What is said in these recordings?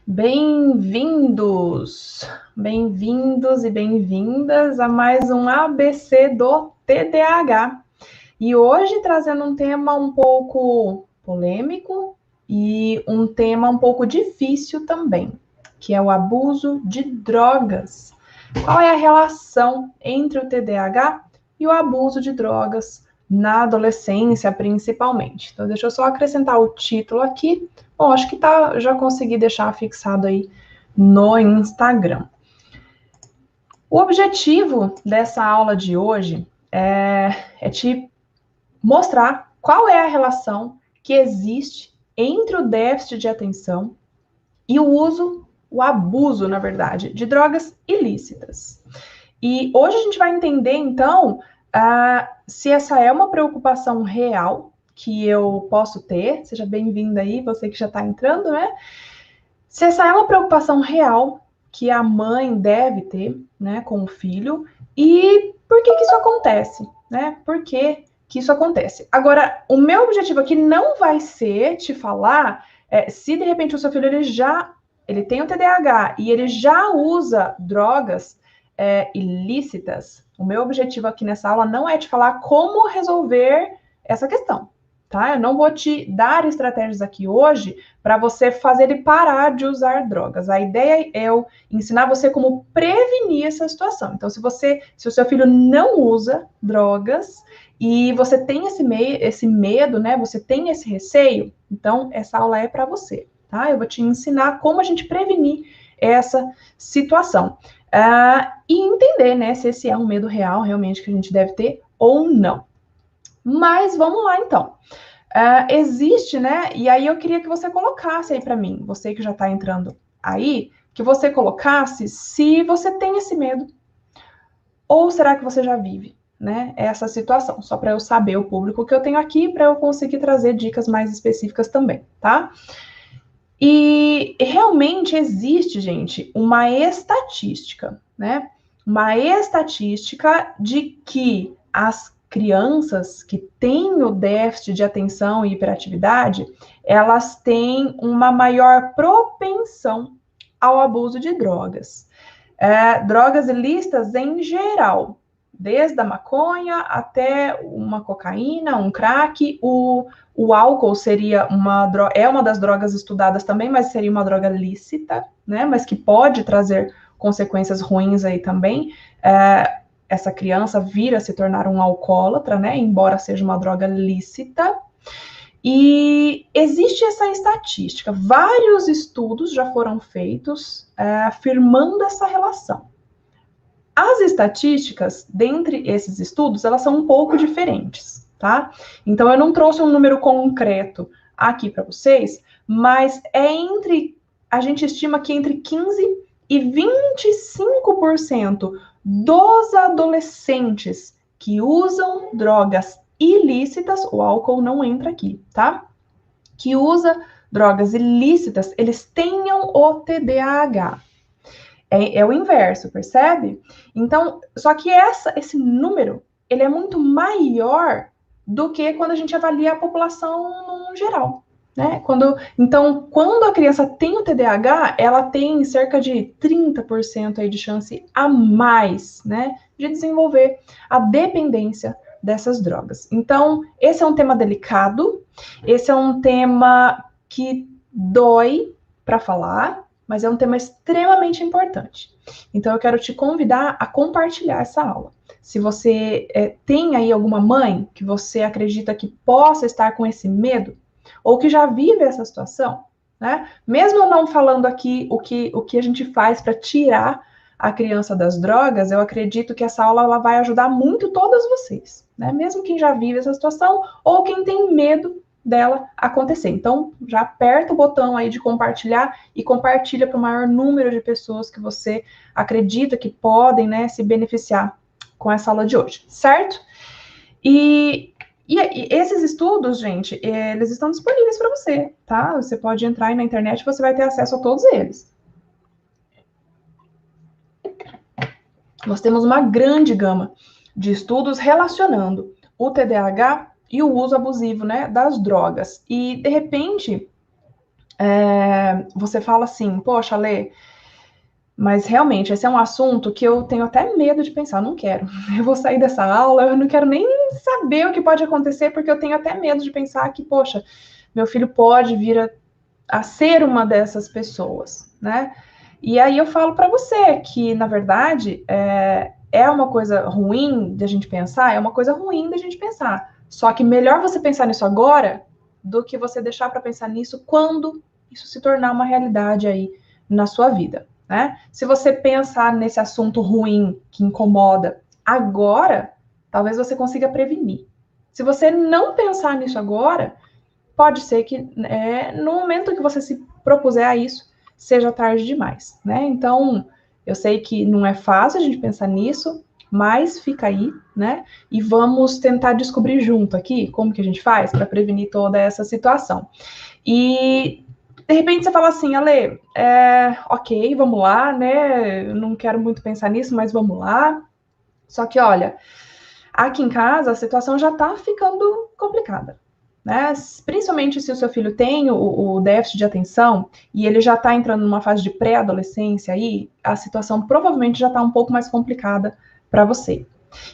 Bem-vindos, bem-vindos e bem-vindas a mais um ABC do TDAH. E hoje trazendo um tema um pouco polêmico e um tema um pouco difícil também, que é o abuso de drogas. Qual é a relação entre o TDAH e o abuso de drogas na adolescência, principalmente? Então, deixa eu só acrescentar o título aqui. Bom, acho que já consegui deixar fixado aí no Instagram. O objetivo dessa aula de hoje é te mostrar qual é a relação que existe entre o déficit de atenção e o abuso, na verdade, de drogas ilícitas. E hoje a gente vai entender, então, se essa é uma preocupação real que eu posso ter. Seja bem-vinda aí, você que já está entrando, né? Se essa é uma preocupação real que a mãe deve ter, né, com o filho, e por que isso acontece, né? Por que isso acontece? Agora, o meu objetivo aqui não vai ser te falar se de repente o seu filho ele tem o TDAH e ele já usa drogas ilícitas. O meu objetivo aqui nessa aula não é te falar como resolver essa questão, tá? Eu não vou te dar estratégias aqui hoje para você fazer ele parar de usar drogas. A ideia é eu ensinar você como prevenir essa situação. Então, se o seu filho não usa drogas e você tem esse medo, né? Você tem esse receio, então essa aula é para você, tá? Eu vou te ensinar como a gente prevenir essa situação. E entender, né, se esse é um medo real realmente que a gente deve ter ou não. Mas vamos lá, então. Existe, né? E aí eu queria que você colocasse aí para mim, você que já está entrando aí, que você colocasse se você tem esse medo. Ou será que você já vive, né, essa situação? Só para eu saber o público que eu tenho aqui, para eu conseguir trazer dicas mais específicas também, tá? E realmente existe, gente, uma estatística, né? Uma estatística de que as crianças que têm o déficit de atenção e hiperatividade, elas têm uma maior propensão ao abuso de drogas. Drogas ilícitas em geral, desde a maconha até uma cocaína, um crack. O álcool seria uma das drogas estudadas também, mas seria uma droga lícita, né? Mas que pode trazer consequências ruins aí também. Essa criança vir a se tornar um alcoólatra, né? Embora seja uma droga lícita. E existe essa estatística. Vários estudos já foram feitos afirmando essa relação. As estatísticas, dentre esses estudos, elas são um pouco diferentes, tá? Então, eu não trouxe um número concreto aqui para vocês, mas a gente estima que entre 15% e 25% dos adolescentes que usam drogas ilícitas, o álcool não entra aqui, tá? Que usa drogas ilícitas, eles tenham o TDAH. É o inverso, percebe? Então, só que esse número, ele é muito maior do que quando a gente avalia a população no geral, né? Então, quando a criança tem o TDAH, ela tem cerca de 30% aí de chance a mais, né, de desenvolver a dependência dessas drogas. Então, esse é um tema delicado, esse é um tema que dói para falar, mas é um tema extremamente importante. Então, eu quero te convidar a compartilhar essa aula. Se você tem aí alguma mãe que você acredita que possa estar com esse medo, ou que já vive essa situação, né? Mesmo eu não falando aqui o que a gente faz para tirar a criança das drogas, eu acredito que essa aula ela vai ajudar muito todas vocês, né? Mesmo quem já vive essa situação, ou quem tem medo dela acontecer. Então, já aperta o botão aí de compartilhar e compartilha para o maior número de pessoas que você acredita que podem, né, se beneficiar com essa aula de hoje, certo? E esses estudos, gente, eles estão disponíveis para você, tá? Você pode entrar aí na internet e você vai ter acesso a todos eles. Nós temos uma grande gama de estudos relacionando o TDAH e o uso abusivo, né, das drogas. E, de repente, você fala assim, poxa, Lê, mas realmente esse é um assunto que eu tenho até medo de pensar, não quero. Eu vou sair dessa aula, eu não quero nem saber o que pode acontecer, porque eu tenho até medo de pensar que, poxa, meu filho pode vir a ser uma dessas pessoas, né? E aí eu falo para você que, na verdade, é uma coisa ruim de a gente pensar, é uma coisa ruim da gente pensar. Só que melhor você pensar nisso agora do que você deixar para pensar nisso quando isso se tornar uma realidade aí na sua vida, né? Se você pensar nesse assunto ruim que incomoda agora, talvez você consiga prevenir. Se você não pensar nisso agora, pode ser que no momento que você se propuser a isso, seja tarde demais, né? Então, eu sei que não é fácil a gente pensar nisso, mas fica aí, né? E vamos tentar descobrir junto aqui como que a gente faz para prevenir toda essa situação. E de repente você fala assim, Ale, ok, vamos lá, né? Eu não quero muito pensar nisso, mas vamos lá. Só que, olha, aqui em casa a situação já está ficando complicada, né? Principalmente se o seu filho tem o déficit de atenção e ele já está entrando numa fase de pré-adolescência, aí a situação provavelmente já está um pouco mais complicada para você.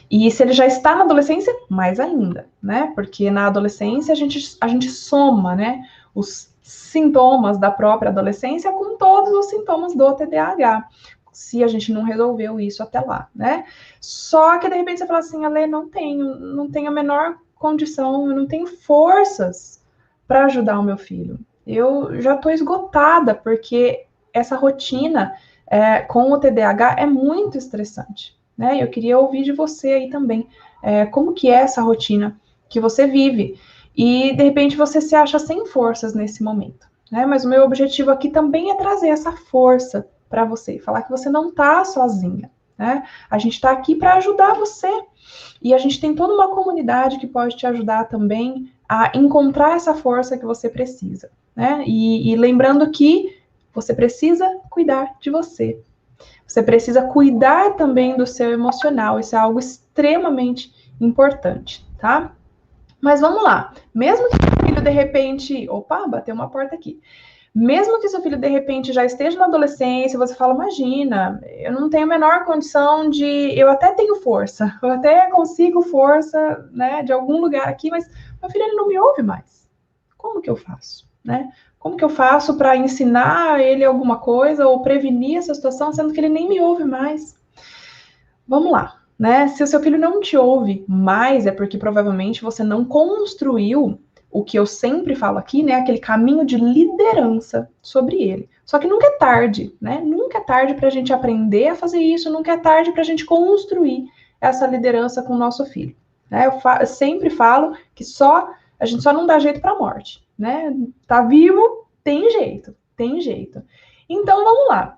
E se ele já está na adolescência, mais ainda, né? Porque na adolescência a gente soma, né, os sintomas da própria adolescência com todos os sintomas do TDAH, se a gente não resolveu isso até lá, né? Só que de repente você fala assim, Ale, não tenho a menor condição, eu não tenho forças para ajudar o meu filho. Eu já estou esgotada, porque essa rotina com o TDAH é muito estressante, né? Eu queria ouvir de você aí também, como que é essa rotina que você vive. E, de repente, você se acha sem forças nesse momento, né? Mas o meu objetivo aqui também é trazer essa força para você, falar que você não está sozinha, né? A gente está aqui para ajudar você. E a gente tem toda uma comunidade que pode te ajudar também a encontrar essa força que você precisa, né? E lembrando que você precisa cuidar de você. Você precisa cuidar também do seu emocional. Isso é algo extremamente importante, tá? Mas vamos lá. Mesmo que seu filho de repente. Opa, bateu uma porta aqui. Mesmo que seu filho de repente já esteja na adolescência, você fala, imagina, eu não tenho a menor condição de, eu até tenho força, eu até consigo força, né, de algum lugar aqui, mas meu filho ele não me ouve mais. Como que eu faço, né? Como que eu faço para ensinar ele alguma coisa ou prevenir essa situação, sendo que ele nem me ouve mais? Vamos lá, né? Se o seu filho não te ouve mais, é porque provavelmente você não construiu o que eu sempre falo aqui, né? Aquele caminho de liderança sobre ele. Só que nunca é tarde, né? Nunca é tarde para a gente aprender a fazer isso, nunca é tarde para a gente construir essa liderança com o nosso filho. Né? Eu sempre falo que a gente só não dá jeito para a morte, né? Tá vivo, tem jeito, tem jeito. Então vamos lá.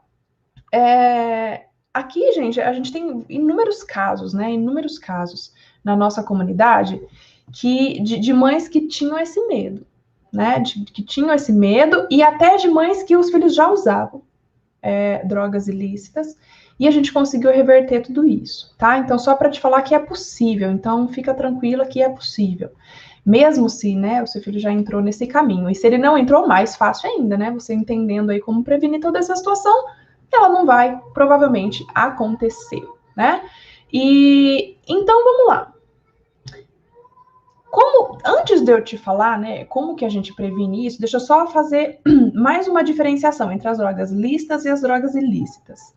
Aqui, gente, a gente tem inúmeros casos, né? Inúmeros casos na nossa comunidade de mães que tinham esse medo, né? Que tinham esse medo e até de mães que os filhos já usavam drogas ilícitas e a gente conseguiu reverter tudo isso, tá? Então, só para te falar que é possível, então fica tranquila que é possível. Mesmo se, né, o seu filho já entrou nesse caminho. E se ele não entrou, mais fácil ainda, né? Você entendendo aí como prevenir toda essa situação, ela não vai provavelmente acontecer, né? E então vamos lá. Antes de eu te falar, né, como que a gente previne isso, deixa eu só fazer mais uma diferenciação entre as drogas lícitas e as drogas ilícitas.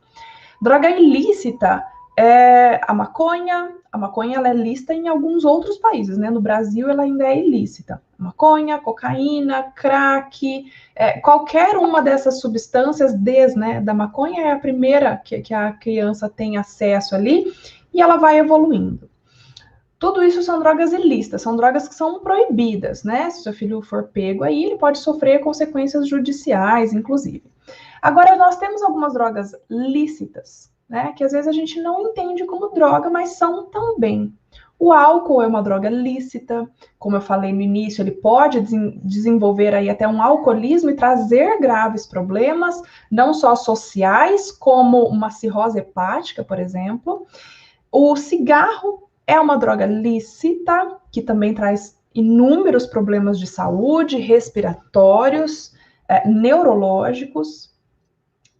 Droga ilícita é a maconha. A maconha ela é lícita em alguns outros países, né? No Brasil ela ainda é ilícita. Maconha, cocaína, crack, qualquer uma dessas substâncias né, da maconha é a primeira que a criança tem acesso ali e ela vai evoluindo. Tudo isso são drogas ilícitas, são drogas que são proibidas, né? Se seu filho for pego aí, ele pode sofrer consequências judiciais, inclusive. Agora, nós temos algumas drogas lícitas, né? Que às vezes a gente não entende como droga, mas são também. O álcool é uma droga lícita, como eu falei no início, ele pode desenvolver aí até um alcoolismo e trazer graves problemas, não só sociais, como uma cirrose hepática, por exemplo. O cigarro é uma droga lícita, que também traz inúmeros problemas de saúde, respiratórios, neurológicos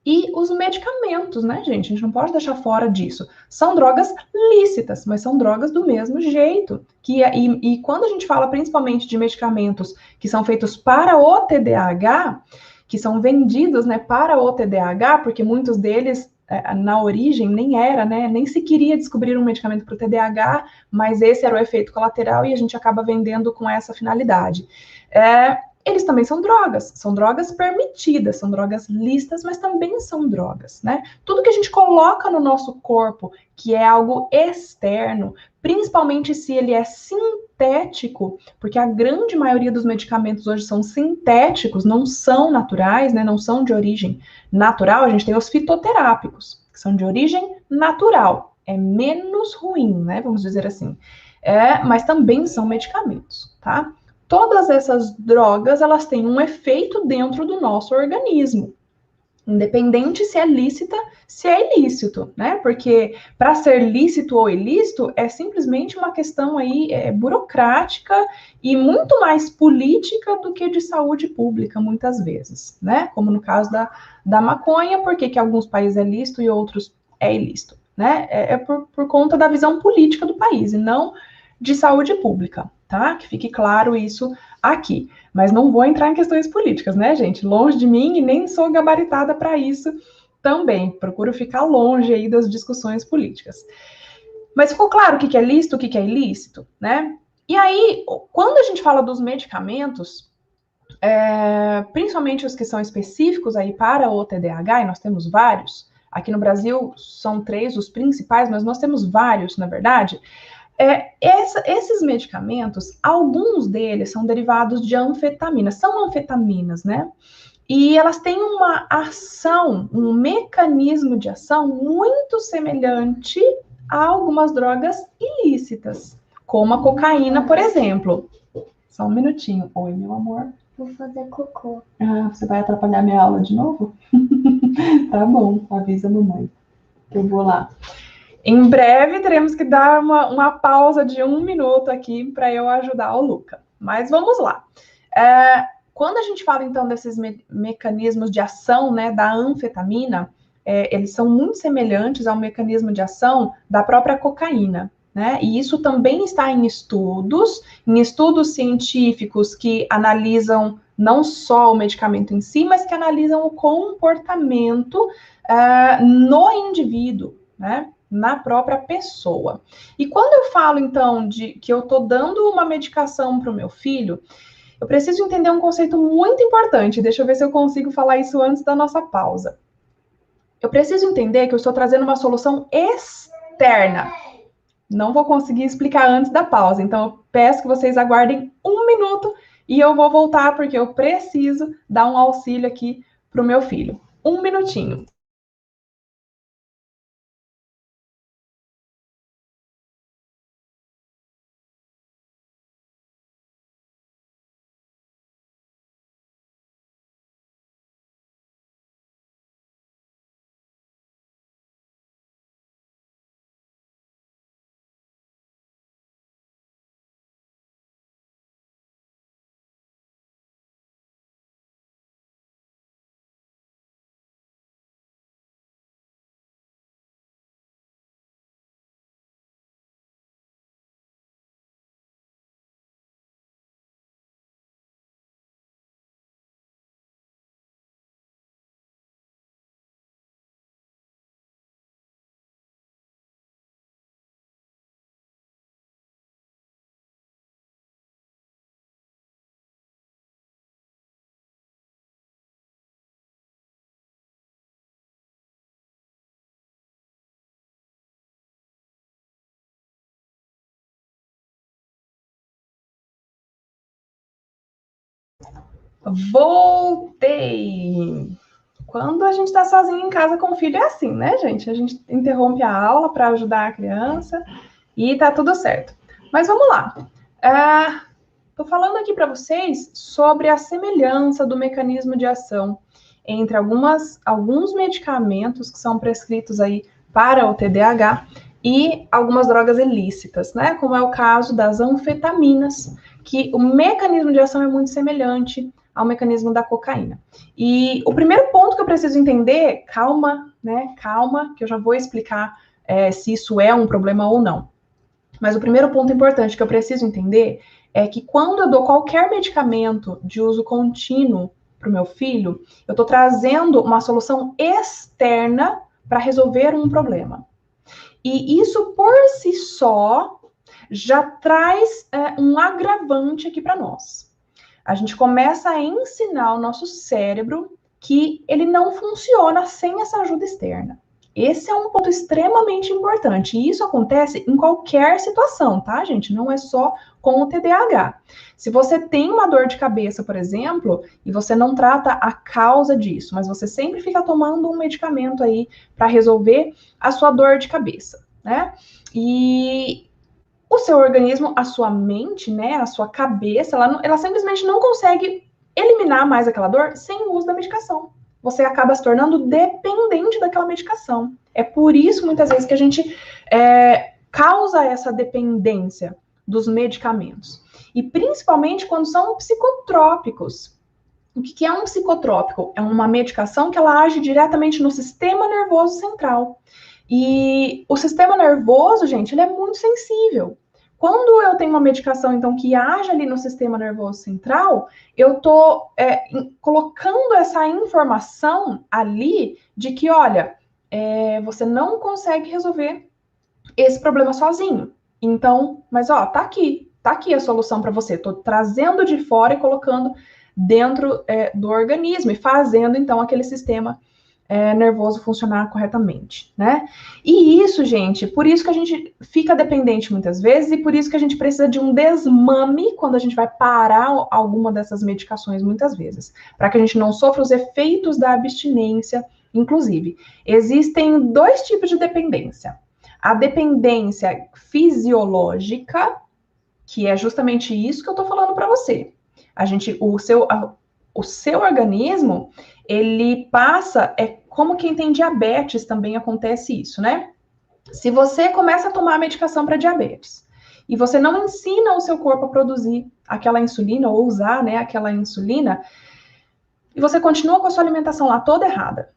e os medicamentos, né, gente? A gente não pode deixar fora disso. São drogas lícitas, mas são drogas do mesmo jeito. E quando a gente fala principalmente de medicamentos que são feitos para o TDAH, que são vendidos, né, para o TDAH, porque muitos deles, na origem, nem era, né, nem se queria descobrir um medicamento para o TDAH, mas esse era o efeito colateral e a gente acaba vendendo com essa finalidade. Eles também são drogas permitidas, são drogas lícitas, mas também são drogas, né? Tudo que a gente coloca no nosso corpo, que é algo externo, principalmente se ele é sintético, porque a grande maioria dos medicamentos hoje são sintéticos, não são naturais, né? Não são de origem natural. A gente tem os fitoterápicos, que são de origem natural. É menos ruim, né? Vamos dizer assim. Mas também são medicamentos, tá? Todas essas drogas, elas têm um efeito dentro do nosso organismo, independente se é lícita, se é ilícito, né? Porque para ser lícito ou ilícito é simplesmente uma questão aí burocrática e muito mais política do que de saúde pública, muitas vezes, né? Como no caso da maconha, porque que alguns países é lícito e outros é ilícito, né? Por conta da visão política do país e não de saúde pública, tá? Que fique claro isso aqui. Mas não vou entrar em questões políticas, né, gente? Longe de mim e nem sou gabaritada para isso também. Procuro ficar longe aí das discussões políticas. Mas ficou claro o que é lícito, o que é ilícito, né? E aí, quando a gente fala dos medicamentos, principalmente os que são específicos aí para o TDAH, e nós temos vários, aqui no Brasil são 3 os principais, mas nós temos vários, na verdade. Esses medicamentos, alguns deles são derivados de anfetamina, são anfetaminas, né? E elas têm uma ação, um mecanismo de ação muito semelhante a algumas drogas ilícitas, como a cocaína, por exemplo. Só um minutinho. Oi, meu amor. Vou fazer cocô. Ah, você vai atrapalhar minha aula de novo? Tá bom, avisa a mamãe que eu vou lá. Em breve teremos que dar uma pausa de 1 minuto aqui para eu ajudar o Luca. Mas vamos lá. Quando a gente fala, então, desses mecanismos de ação, né, da anfetamina, eles são muito semelhantes ao mecanismo de ação da própria cocaína, né? E isso também está em estudos científicos que analisam não só o medicamento em si, mas que analisam o comportamento no indivíduo, né? Na própria pessoa. E quando eu falo, então, de que eu estou dando uma medicação para o meu filho, eu preciso entender um conceito muito importante. Deixa eu ver se eu consigo falar isso antes da nossa pausa. Eu preciso entender que eu estou trazendo uma solução externa. Não vou conseguir explicar antes da pausa, então eu peço que vocês aguardem 1 minuto e eu vou voltar porque eu preciso dar um auxílio aqui para o meu filho. 1 minutinho. Voltei! Quando a gente está sozinho em casa com o filho é assim, né, gente? A gente interrompe a aula para ajudar a criança e tá tudo certo. Mas vamos lá. Estou falando aqui para vocês sobre a semelhança do mecanismo de ação entre alguns medicamentos que são prescritos aí para o TDAH e algumas drogas ilícitas, né? Como é o caso das anfetaminas, que o mecanismo de ação é muito semelhante ao mecanismo da cocaína. E o primeiro ponto que eu preciso entender, calma, né? Calma, que eu já vou explicar se isso é um problema ou não. Mas o primeiro ponto importante que eu preciso entender é que quando eu dou qualquer medicamento de uso contínuo para o meu filho, eu estou trazendo uma solução externa para resolver um problema. E isso por si só já traz um agravante aqui para nós. A gente começa a ensinar o nosso cérebro que ele não funciona sem essa ajuda externa. Esse é um ponto extremamente importante, e isso acontece em qualquer situação, tá, gente? Não é só com o TDAH. Se você tem uma dor de cabeça, por exemplo, e você não trata a causa disso, mas você sempre fica tomando um medicamento aí para resolver a sua dor de cabeça, né? E o seu organismo, a sua mente, né, a sua cabeça, ela simplesmente não consegue eliminar mais aquela dor sem o uso da medicação. Você acaba se tornando dependente daquela medicação. É por isso, muitas vezes, que a gente causa essa dependência dos medicamentos. E principalmente quando são psicotrópicos. O que é um psicotrópico? É uma medicação que ela age diretamente no sistema nervoso central. E o sistema nervoso, gente, ele é muito sensível. Quando eu tenho uma medicação, então, que age ali no sistema nervoso central, eu estou colocando essa informação ali de que, olha, você não consegue resolver esse problema sozinho. Então, mas ó, tá aqui a solução para você. Estou trazendo de fora e colocando dentro do organismo e fazendo, então, aquele sistema nervoso funcionar corretamente, né? E isso, gente, por isso que a gente fica dependente muitas vezes e por isso que a gente precisa de um desmame quando a gente vai parar alguma dessas medicações muitas vezes, para que a gente não sofra os efeitos da abstinência. Inclusive, existem dois tipos de dependência. A dependência fisiológica, que é justamente isso que eu tô falando para você. O seu organismo, ele passa, como quem tem diabetes também acontece isso, né? Se você começa a tomar a medicação para diabetes e você não ensina o seu corpo a produzir aquela insulina ou usar, né, aquela insulina, e você continua com a sua alimentação lá toda errada,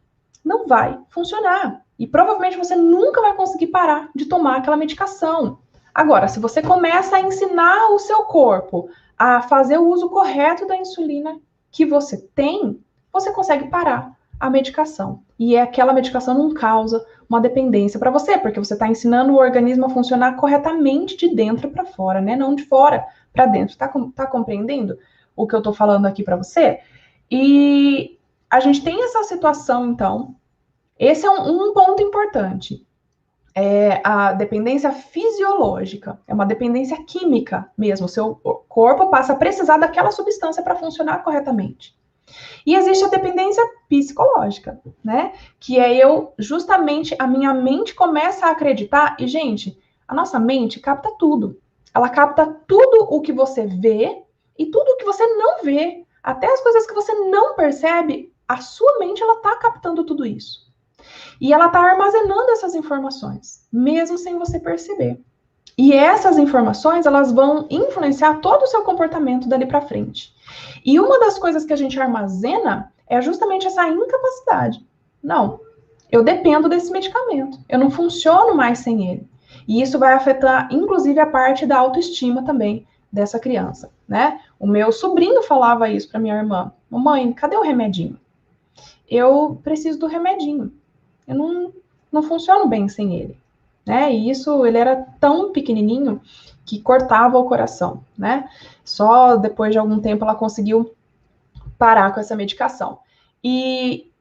não vai funcionar. E provavelmente você nunca vai conseguir parar de tomar aquela medicação. Agora, se você começa a ensinar o seu corpo a fazer o uso correto da insulina que você tem, você consegue parar a medicação. E aquela medicação não causa uma dependência para você, porque você está ensinando o organismo a funcionar corretamente de dentro para fora, né? Não de fora para dentro. Tá compreendendo o que eu estou falando aqui para você? E a gente tem essa situação, então. Esse é um ponto importante. A dependência fisiológica, é uma dependência química mesmo. O seu corpo passa a precisar daquela substância para funcionar corretamente. E existe a dependência psicológica, né? Que justamente, a minha mente começa a acreditar, e, gente, a nossa mente capta tudo. Ela capta tudo o que você vê e tudo o que você não vê. Até as coisas que você não percebe, a sua mente, ela tá captando tudo isso. E ela está armazenando essas informações, mesmo sem você perceber. E essas informações, elas vão influenciar todo o seu comportamento dali para frente. E uma das coisas que a gente armazena é justamente essa incapacidade. Não, eu dependo desse medicamento, eu não funciono mais sem ele. E isso vai afetar, inclusive, a parte da autoestima também dessa criança, né? O meu sobrinho falava isso para minha irmã. Mamãe, cadê o remedinho? Eu preciso do remedinho. Eu não funciono bem sem ele, né? E isso, ele era tão pequenininho que cortava o coração, né? Só depois de algum tempo ela conseguiu parar com essa medicação. E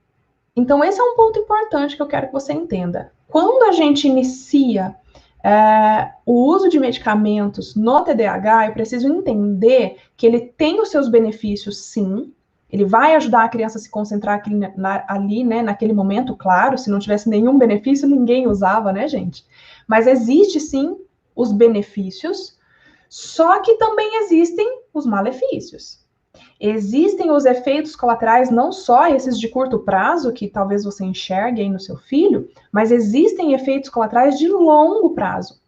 então esse é um ponto importante que eu quero que você entenda. Quando a gente inicia o uso de medicamentos no TDAH, eu preciso entender que ele tem os seus benefícios, sim. Ele vai ajudar a criança a se concentrar ali, né, naquele momento, claro. Se não tivesse nenhum benefício, ninguém usava, né, gente? Mas existe, sim, os benefícios, só que também existem os malefícios. Existem os efeitos colaterais, não só esses de curto prazo, que talvez você enxergue aí no seu filho, mas existem efeitos colaterais de longo prazo.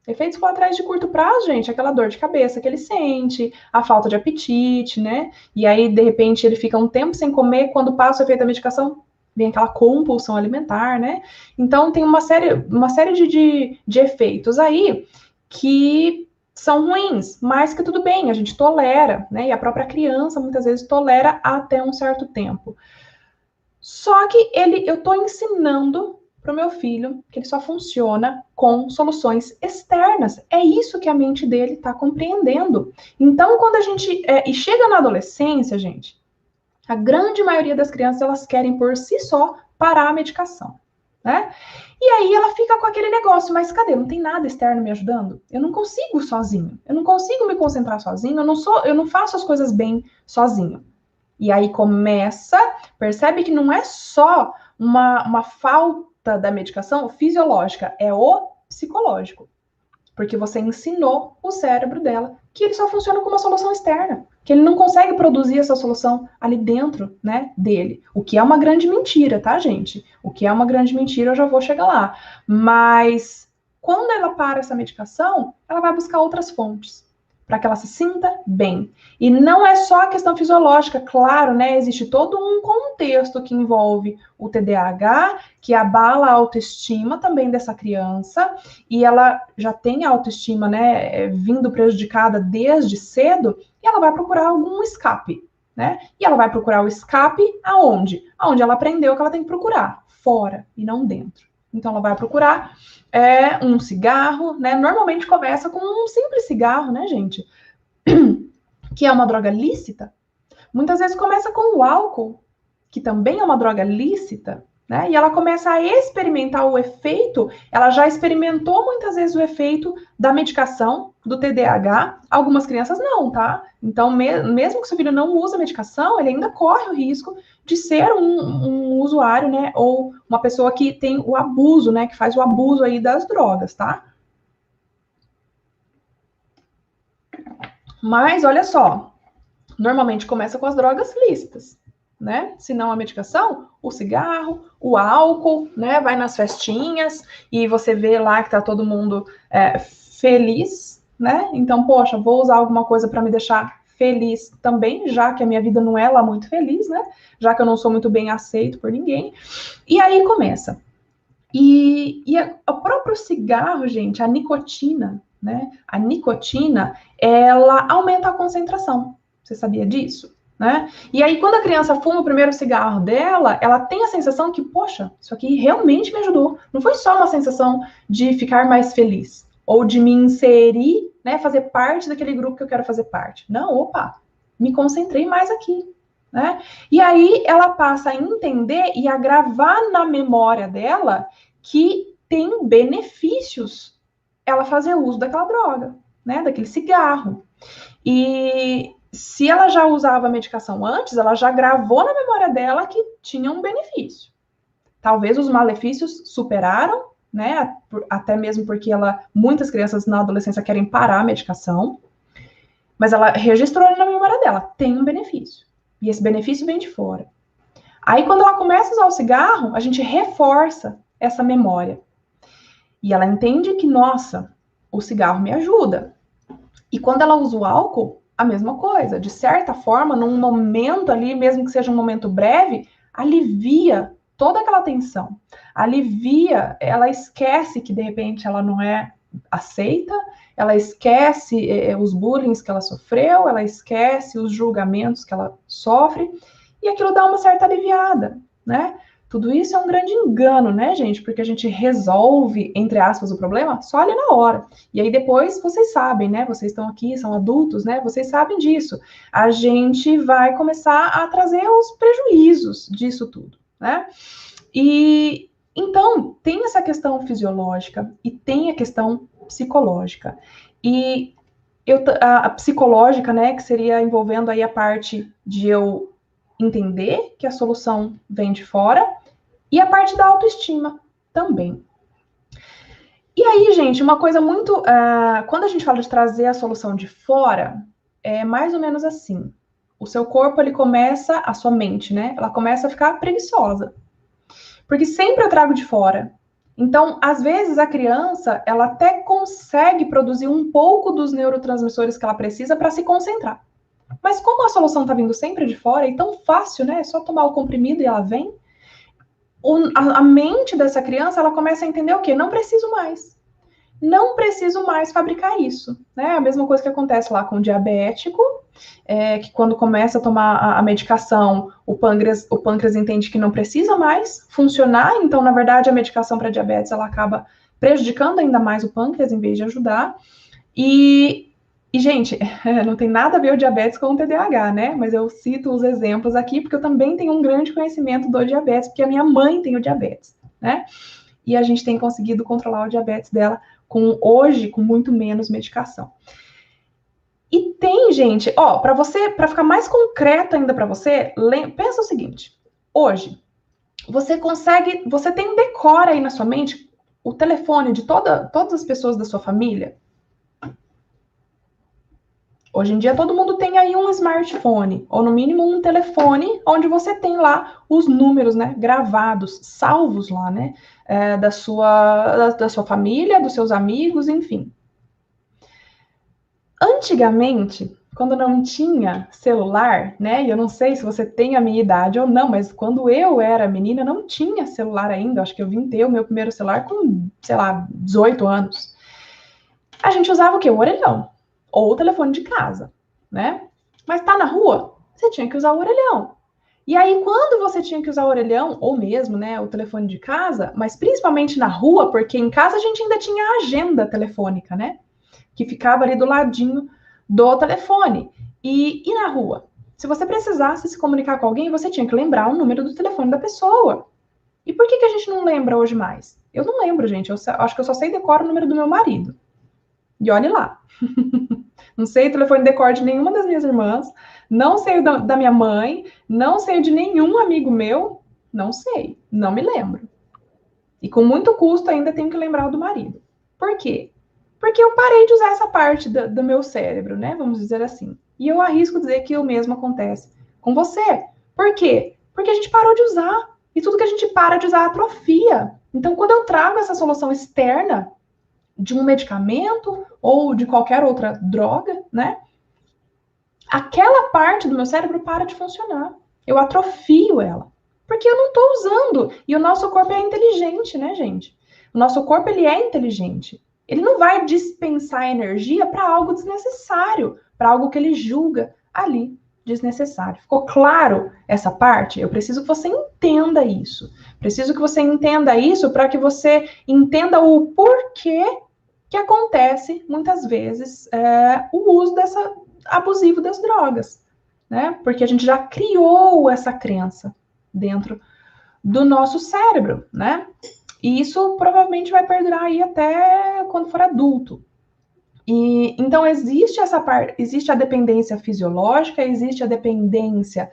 Efeitos colaterais de curto prazo, gente, aquela dor de cabeça que ele sente, a falta de apetite, né? E aí, de repente, ele fica um tempo sem comer, quando passa o efeito da medicação, vem aquela compulsão alimentar, né? Então, tem uma série de efeitos aí que são ruins, mas que tudo bem, a gente tolera, né? E a própria criança, muitas vezes, tolera até um certo tempo. Só que eu estou ensinando para o meu filho que ele só funciona com soluções externas. É isso que a mente dele está compreendendo. Então, quando a gente e chega na adolescência, gente, a grande maioria das crianças elas querem por si só parar a medicação, né? E aí ela fica com aquele negócio, mas cadê? Não tem nada externo me ajudando? Eu não consigo sozinho. Eu não consigo me concentrar sozinho. Eu não faço as coisas bem sozinho. E aí percebe que não é só uma falta da medicação fisiológica, é o psicológico. Porque você ensinou o cérebro dela que ele só funciona com uma solução externa, que ele não consegue produzir essa solução ali dentro, né, dele. O que é uma grande mentira, tá, gente? O que é uma grande mentira, eu já vou chegar lá. Mas quando ela para essa medicação, ela vai buscar outras fontes para que ela se sinta bem. E não é só a questão fisiológica, claro, né? Existe todo um contexto que envolve o TDAH, que abala a autoestima também dessa criança, e ela já tem a autoestima, né, vindo prejudicada desde cedo, e ela vai procurar algum escape, né? E ela vai procurar o escape aonde? Aonde ela aprendeu que ela tem que procurar, fora e não dentro. Então ela vai procurar um cigarro, né? Normalmente começa com um simples cigarro, né, gente? Que é uma droga lícita. Muitas vezes começa com o álcool, que também é uma droga lícita, né? E ela começa a experimentar o efeito, ela já experimentou muitas vezes o efeito da medicação, do TDAH, algumas crianças não, tá? Então, mesmo que seu filho não usa medicação, ele ainda corre o risco de ser um usuário, né? Ou uma pessoa que tem o abuso, né? Que faz o abuso aí das drogas, tá? Mas, olha só, normalmente começa com as drogas lícitas, né? Se não a medicação, o cigarro, o álcool, né? Vai nas festinhas e você vê lá que tá todo mundo feliz, né? Então, poxa, vou usar alguma coisa para me deixar feliz também, já que a minha vida não é lá muito feliz, né? Já que eu não sou muito bem aceito por ninguém. E aí começa. E o próprio cigarro, gente, a nicotina, né? A nicotina, ela aumenta a concentração. Você sabia disso? Né? E aí, quando a criança fuma o primeiro cigarro dela, ela tem a sensação que, poxa, isso aqui realmente me ajudou. Não foi só uma sensação de ficar mais feliz, ou de me inserir, né, fazer parte daquele grupo que eu quero fazer parte. Não, opa, me concentrei mais aqui. Né? E aí ela passa a entender e a gravar na memória dela que tem benefícios ela fazer uso daquela droga, né, daquele cigarro. E se ela já usava a medicação antes, ela já gravou na memória dela que tinha um benefício. Talvez os malefícios superaram, né? Até mesmo porque muitas crianças na adolescência querem parar a medicação, mas ela registrou na memória dela, tem um benefício. E esse benefício vem de fora. Aí, quando ela começa a usar o cigarro, a gente reforça essa memória. E ela entende que, nossa, o cigarro me ajuda. E quando ela usa o álcool, a mesma coisa. De certa forma, num momento ali, mesmo que seja um momento breve, alivia toda aquela tensão. Alivia, ela esquece que, de repente, ela não é aceita, ela esquece os bullying que ela sofreu, ela esquece os julgamentos que ela sofre, e aquilo dá uma certa aliviada, né? Tudo isso é um grande engano, né, gente? Porque a gente resolve, entre aspas, o problema só ali na hora. E aí depois vocês sabem, né? Vocês estão aqui, são adultos, né? Vocês sabem disso. A gente vai começar a trazer os prejuízos disso tudo, né? E então tem essa questão fisiológica e tem a questão psicológica. E a psicológica, né, que seria envolvendo aí a parte de eu entender que a solução vem de fora, e a parte da autoestima também. E aí, gente, uma coisa muito... quando a gente fala de trazer a solução de fora, é mais ou menos assim. O seu corpo, ele começa, a sua mente, né? Ela começa a ficar preguiçosa. Porque sempre eu trago de fora. Então, às vezes, a criança, ela até consegue produzir um pouco dos neurotransmissores que ela precisa para se concentrar. Mas como a solução está vindo sempre de fora, e tão fácil, né? É só tomar o comprimido e ela vem. A mente dessa criança, ela começa a entender o quê? Não preciso mais. Não preciso mais fabricar isso, né? A mesma coisa que acontece lá com o diabético, que quando começa a tomar a medicação, o pâncreas entende que não precisa mais funcionar, então, na verdade, a medicação para diabetes, ela acaba prejudicando ainda mais o pâncreas, em vez de ajudar. E, gente, não tem nada a ver o diabetes com o TDAH, né? Mas eu cito os exemplos aqui, porque eu também tenho um grande conhecimento do diabetes, porque a minha mãe tem o diabetes, né? E a gente tem conseguido controlar o diabetes dela hoje com muito menos medicação. E tem, gente, para ficar mais concreto ainda para você, pensa o seguinte: hoje, você tem um decora aí na sua mente o telefone de todas as pessoas da sua família? Hoje em dia, todo mundo tem aí um smartphone, ou no mínimo um telefone, onde você tem lá os números, né, gravados, salvos lá, né, da sua família, dos seus amigos, enfim. Antigamente, quando não tinha celular, né, e eu não sei se você tem a minha idade ou não, mas quando eu era menina, não tinha celular ainda, acho que eu vim ter o meu primeiro celular com, sei lá, 18 anos. A gente usava o quê? O orelhão. Ou o telefone de casa, né? Mas tá na rua, você tinha que usar o orelhão. E aí, quando você tinha que usar o orelhão, ou mesmo, né, o telefone de casa, mas principalmente na rua, porque em casa a gente ainda tinha a agenda telefônica, né? Que ficava ali do ladinho do telefone. E na rua? Se você precisasse se comunicar com alguém, você tinha que lembrar o número do telefone da pessoa. E por que a gente não lembra hoje mais? Eu não lembro, gente. Eu acho que eu só sei decorar o número do meu marido. E olhe lá. Não sei o telefone de cor de nenhuma das minhas irmãs, não sei o da minha mãe, não sei o de nenhum amigo meu, não sei, não me lembro. E com muito custo ainda tenho que lembrar o do marido. Por quê? Porque eu parei de usar essa parte do meu cérebro, né? Vamos dizer assim. E eu arrisco dizer que o mesmo acontece com você. Por quê? Porque a gente parou de usar. E tudo que a gente para de usar atrofia. Então, quando eu trago essa solução externa, de um medicamento ou de qualquer outra droga, né? Aquela parte do meu cérebro para de funcionar. Eu atrofio ela. Porque eu não estou usando. E o nosso corpo é inteligente, né, gente? O nosso corpo, ele é inteligente. Ele não vai dispensar energia para algo desnecessário, para algo que ele julga ali desnecessário. Ficou claro essa parte? Eu preciso que você entenda isso. Preciso que você entenda isso para que você entenda o porquê que acontece, muitas vezes, o uso abusivo das drogas, né? Porque a gente já criou essa crença dentro do nosso cérebro, né? E isso provavelmente vai perdurar aí até quando for adulto. E então existe essa parte, existe a dependência fisiológica, existe a dependência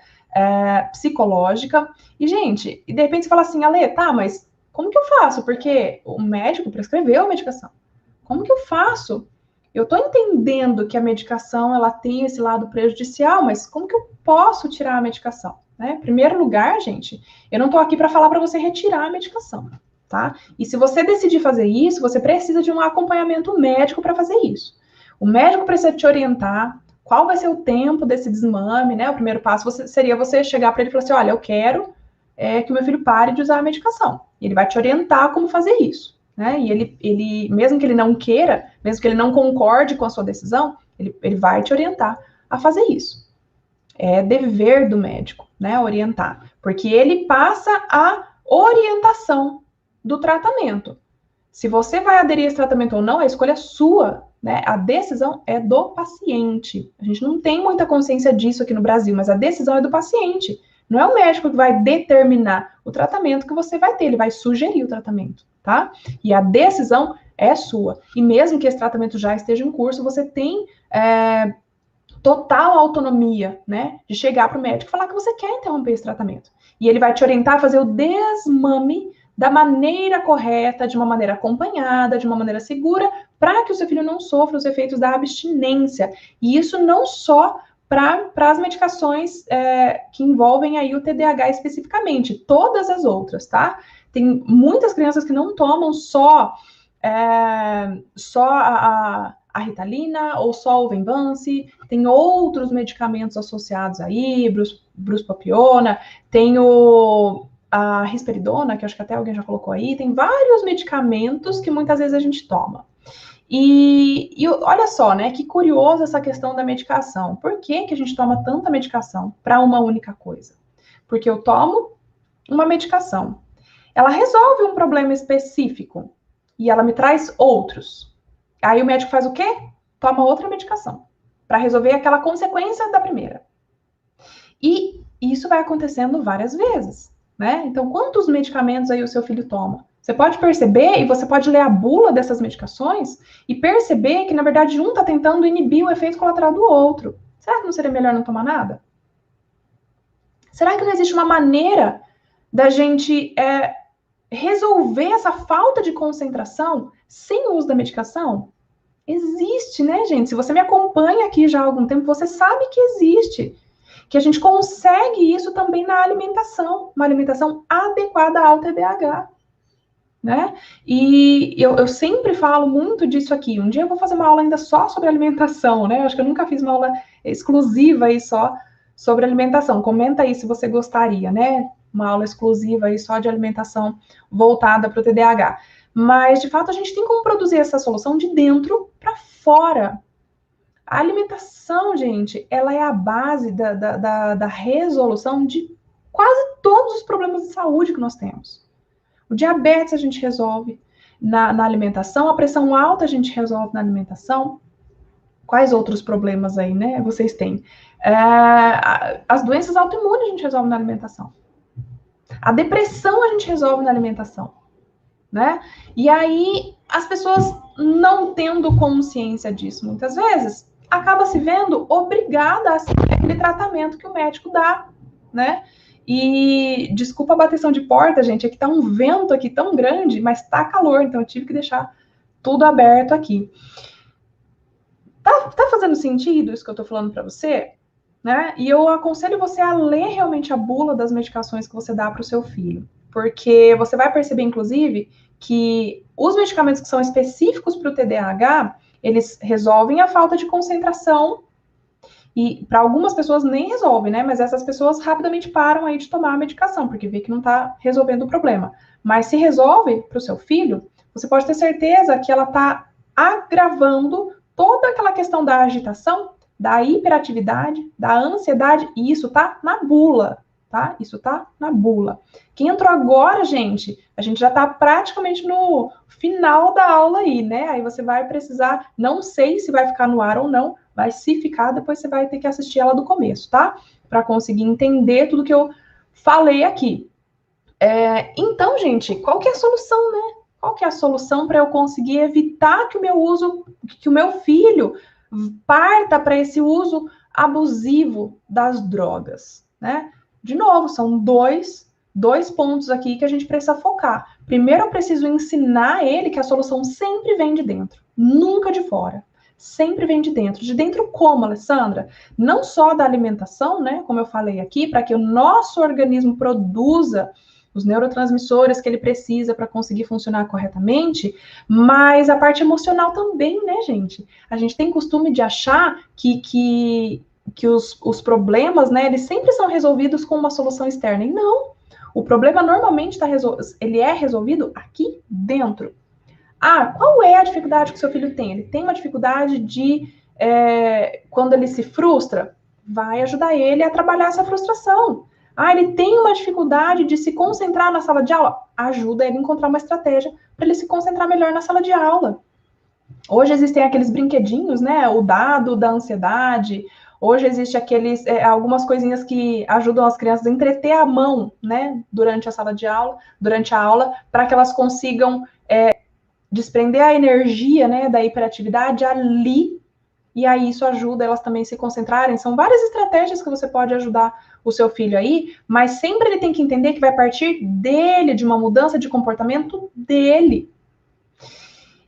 psicológica. E, gente, de repente você fala assim, Ale, tá, mas como que eu faço? Porque o médico prescreveu a medicação. Como que eu faço? Eu estou entendendo que a medicação ela tem esse lado prejudicial, mas como que eu posso tirar a medicação? Né? Em primeiro lugar, gente, eu não estou aqui para falar para você retirar a medicação, tá? E se você decidir fazer isso, você precisa de um acompanhamento médico para fazer isso. O médico precisa te orientar qual vai ser o tempo desse desmame, né? O primeiro passo seria você chegar para ele e falar assim, olha, eu quero que o meu filho pare de usar a medicação. E ele vai te orientar como fazer isso. Né? E ele, mesmo que ele não queira, mesmo que ele não concorde com a sua decisão, ele vai te orientar a fazer isso. É dever do médico, né, orientar, porque ele passa a orientação do tratamento. Se você vai aderir a esse tratamento ou não, a escolha é sua, né? A decisão é do paciente. A gente não tem muita consciência disso aqui no Brasil, mas a decisão é do paciente. Não é o médico que vai determinar o tratamento que você vai ter, ele vai sugerir o tratamento, tá? E a decisão é sua. E mesmo que esse tratamento já esteja em curso, você tem total autonomia, né? De chegar para o médico e falar que você quer interromper esse tratamento. E ele vai te orientar a fazer o desmame da maneira correta, de uma maneira acompanhada, de uma maneira segura, para que o seu filho não sofra os efeitos da abstinência. E isso não só para as medicações que envolvem aí o TDAH especificamente, todas as outras, tá? Tem muitas crianças que não tomam só a Ritalina ou só o Venvance, tem outros medicamentos associados aí, Buspropiona, tem a risperidona, que acho que até alguém já colocou aí, tem vários medicamentos que muitas vezes a gente toma. E olha só, né, que curioso essa questão da medicação. Por que a gente toma tanta medicação para uma única coisa? Porque eu tomo uma medicação, ela resolve um problema específico e ela me traz outros. Aí o médico faz o quê? Toma outra medicação para resolver aquela consequência da primeira. E isso vai acontecendo várias vezes, né? Então, quantos medicamentos aí o seu filho toma? Você pode perceber e você pode ler a bula dessas medicações e perceber que, na verdade, um está tentando inibir o efeito colateral do outro. Será que não seria melhor não tomar nada? Será que não existe uma maneira da gente resolver essa falta de concentração sem o uso da medicação? Existe, né, gente? Se você me acompanha aqui já há algum tempo, você sabe que existe. Que a gente consegue isso também na alimentação, uma alimentação adequada ao TDAH, né? E eu sempre falo muito disso aqui. Um dia eu vou fazer uma aula ainda só sobre alimentação, né? Eu acho que eu nunca fiz uma aula exclusiva aí só sobre alimentação. Comenta aí se você gostaria, né? Uma aula exclusiva aí só de alimentação voltada para o TDAH. Mas, de fato, a gente tem como produzir essa solução de dentro para fora. A alimentação, gente, ela é a base da resolução de quase todos os problemas de saúde que nós temos. O diabetes a gente resolve na alimentação, a pressão alta a gente resolve na alimentação. Quais outros problemas aí, né, vocês têm? As doenças autoimunes a gente resolve na alimentação. A depressão a gente resolve na alimentação, né? E aí, as pessoas não tendo consciência disso, muitas vezes, acaba se vendo obrigada a seguir aquele tratamento que o médico dá, né? E desculpa a bateção de porta, gente, é que tá um vento aqui tão grande, mas tá calor, então eu tive que deixar tudo aberto aqui. Tá fazendo sentido isso que eu tô falando para você? Né? E eu aconselho você a ler realmente a bula das medicações que você dá para o seu filho, porque você vai perceber, inclusive, que os medicamentos que são específicos para o TDAH, eles resolvem a falta de concentração e para algumas pessoas nem resolve, né? Mas essas pessoas rapidamente param aí de tomar a medicação, porque vê que não está resolvendo o problema. Mas se resolve para o seu filho, você pode ter certeza que ela está agravando toda aquela questão da agitação, da hiperatividade, da ansiedade, e isso tá na bula, tá? Isso tá na bula. Quem entrou agora, gente, a gente já tá praticamente no final da aula aí, né? Aí você vai precisar, não sei se vai ficar no ar ou não, mas se ficar, depois você vai ter que assistir ela do começo, tá? Para conseguir entender tudo que eu falei aqui. Então, gente, qual que é a solução, né? Qual que é a solução para eu conseguir evitar que o meu filho parta para esse uso abusivo das drogas, né? De novo, são dois pontos aqui que a gente precisa focar. Primeiro, eu preciso ensinar ele que a solução sempre vem de dentro, nunca de fora. Sempre vem de dentro. De dentro como, Alessandra? Não só da alimentação, né? Como eu falei aqui, para que o nosso organismo produza os neurotransmissores que ele precisa para conseguir funcionar corretamente, mas a parte emocional também, né, gente? A gente tem costume de achar que os problemas, né, eles sempre são resolvidos com uma solução externa. E não. O problema normalmente ele é resolvido aqui dentro. Qual é a dificuldade que o seu filho tem? Ele tem uma dificuldade de, quando ele se frustra, vai ajudar ele a trabalhar essa frustração. Ele tem uma dificuldade de se concentrar na sala de aula, ajuda ele a encontrar uma estratégia para ele se concentrar melhor na sala de aula. Hoje existem aqueles brinquedinhos, né? O dado da ansiedade. Hoje existe algumas coisinhas que ajudam as crianças a entreter a mão, né? Durante a sala de aula, durante a aula, para que elas consigam desprender a energia, né, da hiperatividade ali, e aí isso ajuda elas também a se concentrarem. São várias estratégias que você pode ajudar o seu filho aí, mas sempre ele tem que entender que vai partir dele, de uma mudança de comportamento dele.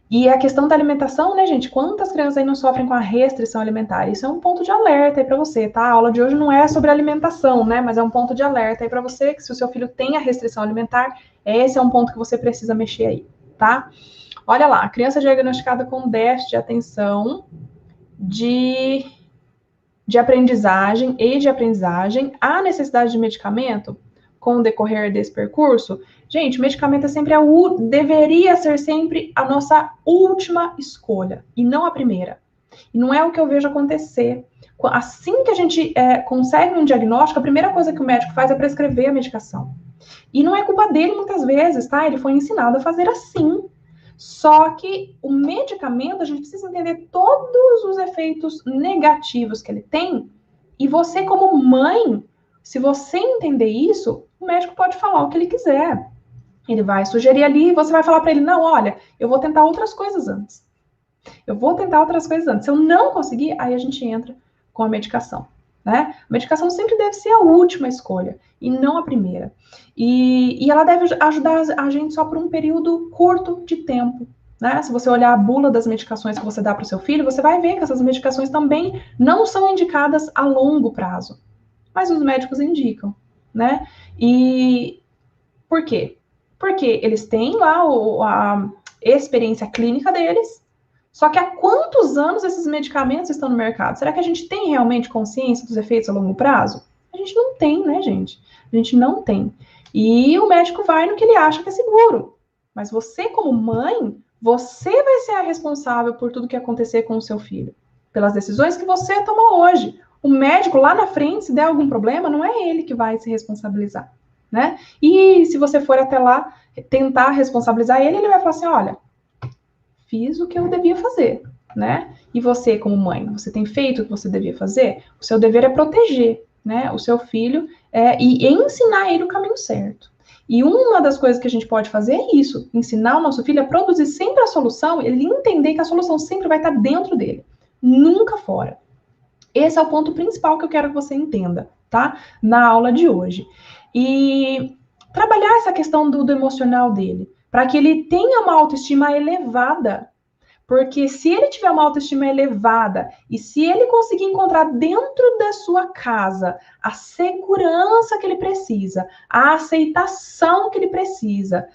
E a questão da alimentação, né, gente? Quantas crianças aí não sofrem com a restrição alimentar? Isso é um ponto de alerta aí para você, tá? A aula de hoje não é sobre alimentação, né? Mas é um ponto de alerta aí para você que se o seu filho tem a restrição alimentar, esse é um ponto que você precisa mexer aí, tá? Olha lá, a criança diagnosticada com déficit de atenção, de aprendizagem e de aprendizagem, há necessidade de medicamento com o decorrer desse percurso? Gente, medicamento é sempre deveria ser sempre a nossa última escolha e não a primeira. E não é o que eu vejo acontecer. Assim que a gente consegue um diagnóstico, a primeira coisa que o médico faz é prescrever a medicação. E não é culpa dele muitas vezes, tá? Ele foi ensinado a fazer assim. Só que o medicamento, a gente precisa entender todos os efeitos negativos que ele tem. E você, como mãe, se você entender isso, o médico pode falar o que ele quiser. Ele vai sugerir ali e você vai falar para ele: não, olha, eu vou tentar outras coisas antes. Eu vou tentar outras coisas antes. Se eu não conseguir, aí a gente entra com a medicação. Né? A medicação sempre deve ser a última escolha e não a primeira. E ela deve ajudar a gente só por um período curto de tempo. Né? Se você olhar a bula das medicações que você dá para o seu filho, você vai ver que essas medicações também não são indicadas a longo prazo. Mas os médicos indicam. Né? E por quê? Porque eles têm lá a experiência clínica deles. Só que há quantos anos esses medicamentos estão no mercado? Será que a gente tem realmente consciência dos efeitos a longo prazo? A gente não tem, né, gente? A gente não tem. E o médico vai no que ele acha que é seguro. Mas você, como mãe, você vai ser a responsável por tudo que acontecer com o seu filho. Pelas decisões que você tomou hoje. O médico lá na frente, se der algum problema, não é ele que vai se responsabilizar, né? E se você for até lá tentar responsabilizar ele, ele vai falar assim, olha, fiz o que eu devia fazer, né? E você, como mãe, você tem feito o que você devia fazer? O seu dever é proteger, né, o seu filho e ensinar ele o caminho certo. E uma das coisas que a gente pode fazer é isso, ensinar o nosso filho a produzir sempre a solução, ele entender que a solução sempre vai estar dentro dele, nunca fora. Esse é o ponto principal que eu quero que você entenda, tá? Na aula de hoje. E trabalhar essa questão do emocional dele, para que ele tenha uma autoestima elevada. Porque se ele tiver uma autoestima elevada e se ele conseguir encontrar dentro da sua casa a segurança que ele precisa, a aceitação que ele precisa,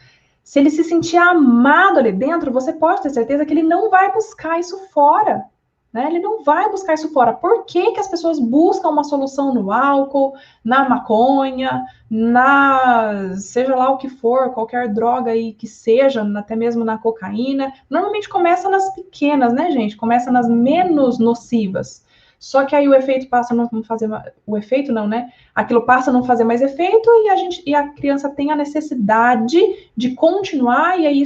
se ele se sentir amado ali dentro, você pode ter certeza que ele não vai buscar isso fora. Né? Ele não vai buscar isso fora. Por que as pessoas buscam uma solução no álcool, na maconha, seja lá o que for, qualquer droga aí que seja, até mesmo na cocaína? Normalmente começa nas pequenas, né, gente? Começa nas menos nocivas. Só que aí o efeito passa a não fazer... O efeito não, né? Aquilo passa a não fazer mais efeito e a criança tem a necessidade de continuar e aí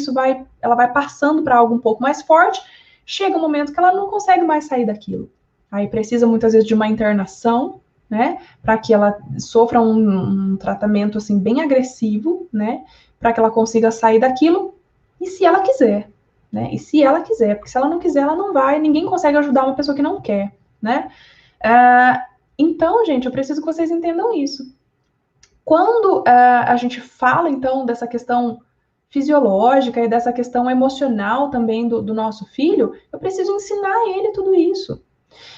ela vai passando para algo um pouco mais forte. Chega um momento que ela não consegue mais sair daquilo. Aí precisa muitas vezes de uma internação, né, para que ela sofra um tratamento assim bem agressivo, né, para que ela consiga sair daquilo. E se ela quiser, né? E se ela quiser, porque se ela não quiser, ela não vai. Ninguém consegue ajudar uma pessoa que não quer, né? Então, gente, eu preciso que vocês entendam isso. Quando a gente fala então dessa questão fisiológica e dessa questão emocional também do nosso filho, eu preciso ensinar ele tudo isso.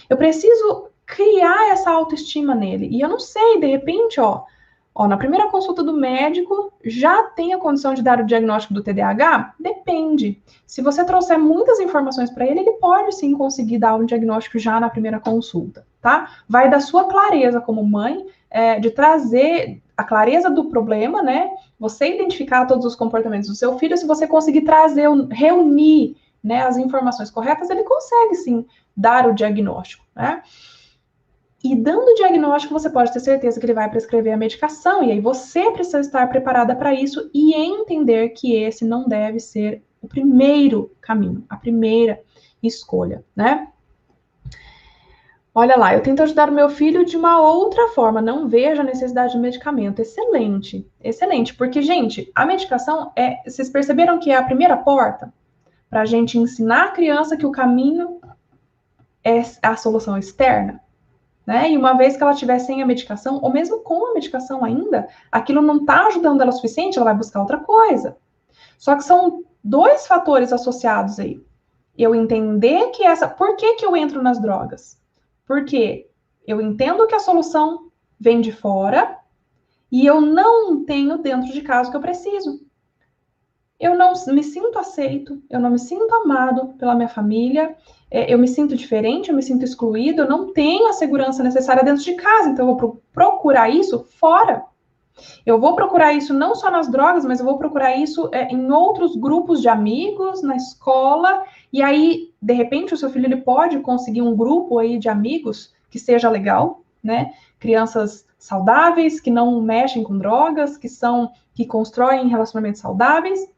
Eu preciso criar essa autoestima nele. E eu não sei, de repente, na primeira consulta do médico, já tem a condição de dar o diagnóstico do TDAH? Depende. Se você trouxer muitas informações para ele, ele pode sim conseguir dar um diagnóstico já na primeira consulta, tá? Vai da sua clareza como mãe, de trazer a clareza do problema, né? Você identificar todos os comportamentos do seu filho, se você conseguir reunir, né, as informações corretas, ele consegue sim dar o diagnóstico, né? E dando o diagnóstico, você pode ter certeza que ele vai prescrever a medicação, e aí você precisa estar preparada para isso e entender que esse não deve ser o primeiro caminho, a primeira escolha, né? Olha lá, eu tento ajudar o meu filho de uma outra forma, não vejo a necessidade de medicamento. Excelente, excelente, porque, gente, a medicação vocês perceberam que é a primeira porta para a gente ensinar a criança que o caminho é a solução externa? Né? E uma vez que ela estiver sem a medicação, ou mesmo com a medicação ainda, aquilo não está ajudando ela o suficiente, ela vai buscar outra coisa. Só que são dois fatores associados aí. Eu entender que por que eu entro nas drogas? Porque eu entendo que a solução vem de fora e eu não tenho dentro de casa o que eu preciso. Eu não me sinto aceito, eu não me sinto amado pela minha família, eu me sinto diferente, eu me sinto excluído, eu não tenho a segurança necessária dentro de casa, então eu vou procurar isso fora. Eu vou procurar isso não só nas drogas, mas eu vou procurar isso em outros grupos de amigos, na escola, e aí, de repente, o seu filho ele pode conseguir um grupo aí de amigos que seja legal, né? Crianças saudáveis, que não mexem com drogas, que constroem relacionamentos saudáveis,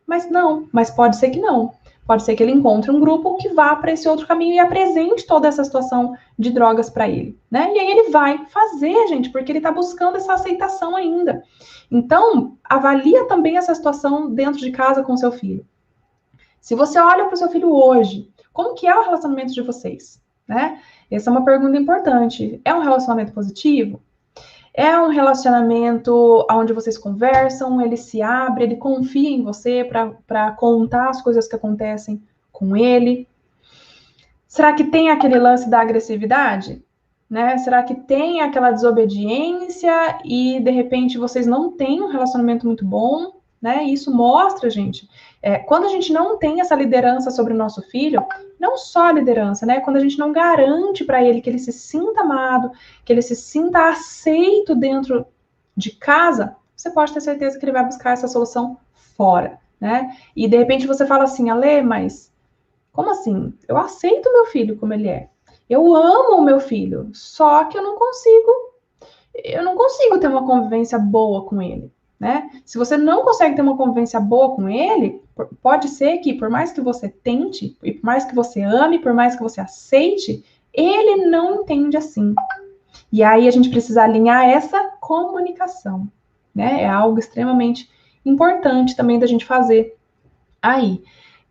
mas pode ser que não. Pode ser que ele encontre um grupo que vá para esse outro caminho e apresente toda essa situação de drogas para ele, né? E aí ele vai fazer, gente, porque ele está buscando essa aceitação ainda. Então, avalia também essa situação dentro de casa com seu filho. Se você olha para o seu filho hoje, como que é o relacionamento de vocês, né? Essa é uma pergunta importante. É um relacionamento positivo? É um relacionamento onde vocês conversam, ele se abre, ele confia em você para contar as coisas que acontecem com ele? Será que tem aquele lance da agressividade? Né? Será que tem aquela desobediência e, de repente, vocês não têm um relacionamento muito bom? Né? Isso mostra, gente, quando a gente não tem essa liderança sobre o nosso filho, não só a liderança, né? Quando a gente não garante para ele que ele se sinta amado, que ele se sinta aceito dentro de casa, você pode ter certeza que ele vai buscar essa solução fora, né? E de repente você fala assim, Ale, mas como assim? Eu aceito meu filho como ele é. Eu amo o meu filho, só que eu não consigo ter uma convivência boa com ele. Né? Se você não consegue ter uma convivência boa com ele, pode ser que, por mais que você tente, e por mais que você ame, por mais que você aceite, ele não entende assim. E aí a gente precisa alinhar essa comunicação, né? É algo extremamente importante também da gente fazer aí.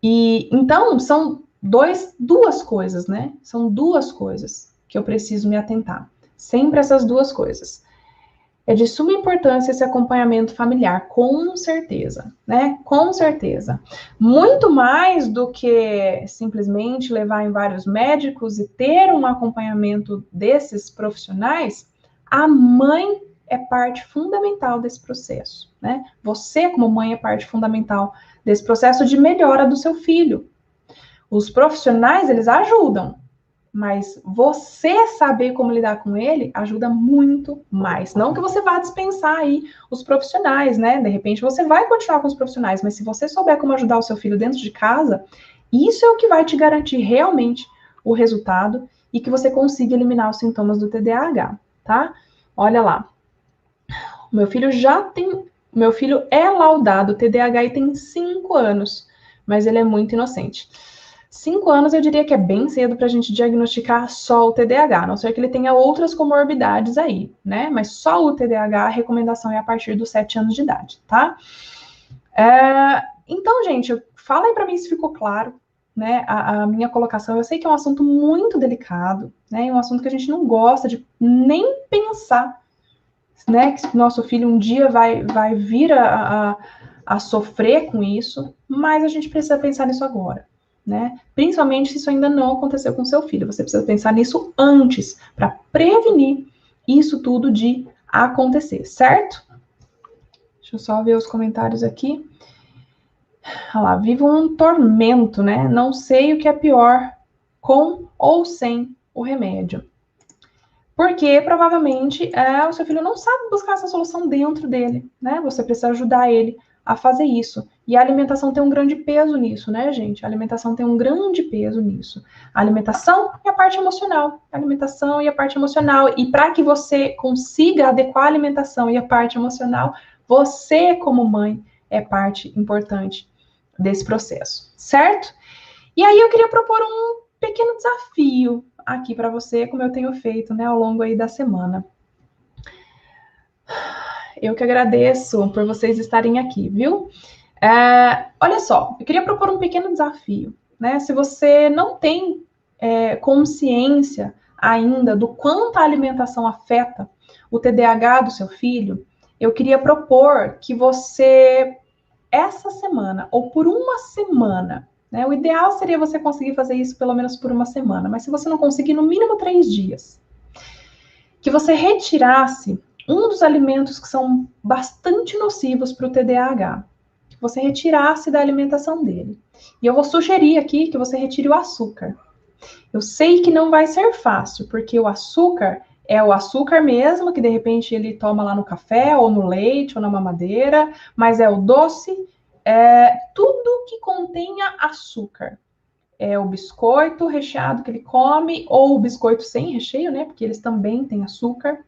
E então são duas coisas, né? São duas coisas que eu preciso me atentar. Sempre essas duas coisas. É de suma importância esse acompanhamento familiar, com certeza, né? Com certeza. Muito mais do que simplesmente levar em vários médicos e ter um acompanhamento desses profissionais, a mãe é parte fundamental desse processo, né? Você, como mãe, é parte fundamental desse processo de melhora do seu filho. Os profissionais, eles ajudam, mas você saber como lidar com ele ajuda muito mais. Não que você vá dispensar aí os profissionais, né? De repente você vai continuar com os profissionais, mas se você souber como ajudar o seu filho dentro de casa, isso é o que vai te garantir realmente o resultado e que você consiga eliminar os sintomas do TDAH, tá? Olha lá. Meu filho é laudado TDAH e tem 5 anos, mas ele é muito inocente. 5 anos eu diria que é bem cedo para a gente diagnosticar só o TDAH, a não ser que ele tenha outras comorbidades aí, né? Mas só o TDAH, a recomendação é a partir dos 7 anos de idade, tá? Então, gente, fala aí para mim se ficou claro, né? A minha colocação, eu sei que é um assunto muito delicado, né? Um assunto que a gente não gosta de nem pensar, né? Que nosso filho um dia vai vir a sofrer com isso, mas a gente precisa pensar nisso agora. Né? Principalmente se isso ainda não aconteceu com seu filho. Você precisa pensar nisso antes, para prevenir isso tudo de acontecer, certo? Deixa eu só ver os comentários aqui. Olha lá, vivo um tormento, né? Não sei o que é pior, com ou sem o remédio. Porque provavelmente o seu filho não sabe buscar essa solução dentro dele, né? Você precisa ajudar ele a fazer isso. E a alimentação tem um grande peso nisso, né, gente? A alimentação tem um grande peso nisso. A alimentação e a parte emocional. A alimentação e a parte emocional. E para que você consiga adequar a alimentação e a parte emocional, você, como mãe, é parte importante desse processo, certo? E aí eu queria propor um pequeno desafio aqui para você, como eu tenho feito, né, ao longo aí da semana. Eu que agradeço por vocês estarem aqui, viu? Olha só, eu queria propor um pequeno desafio, né? Se você não tem consciência ainda do quanto a alimentação afeta o TDAH do seu filho, eu queria propor que você essa semana, ou por uma semana, né? O ideal seria você conseguir fazer isso pelo menos por uma semana, mas se você não conseguir, no mínimo 3 dias, que você retirasse um dos alimentos que são bastante nocivos para o TDAH, que você retirasse da alimentação dele. E eu vou sugerir aqui que você retire o açúcar. Eu sei que não vai ser fácil, porque o açúcar é o açúcar mesmo, que de repente ele toma lá no café, ou no leite, ou na mamadeira, mas é o doce, tudo que contenha açúcar. É o biscoito recheado que ele come, ou o biscoito sem recheio, né? Porque eles também têm açúcar.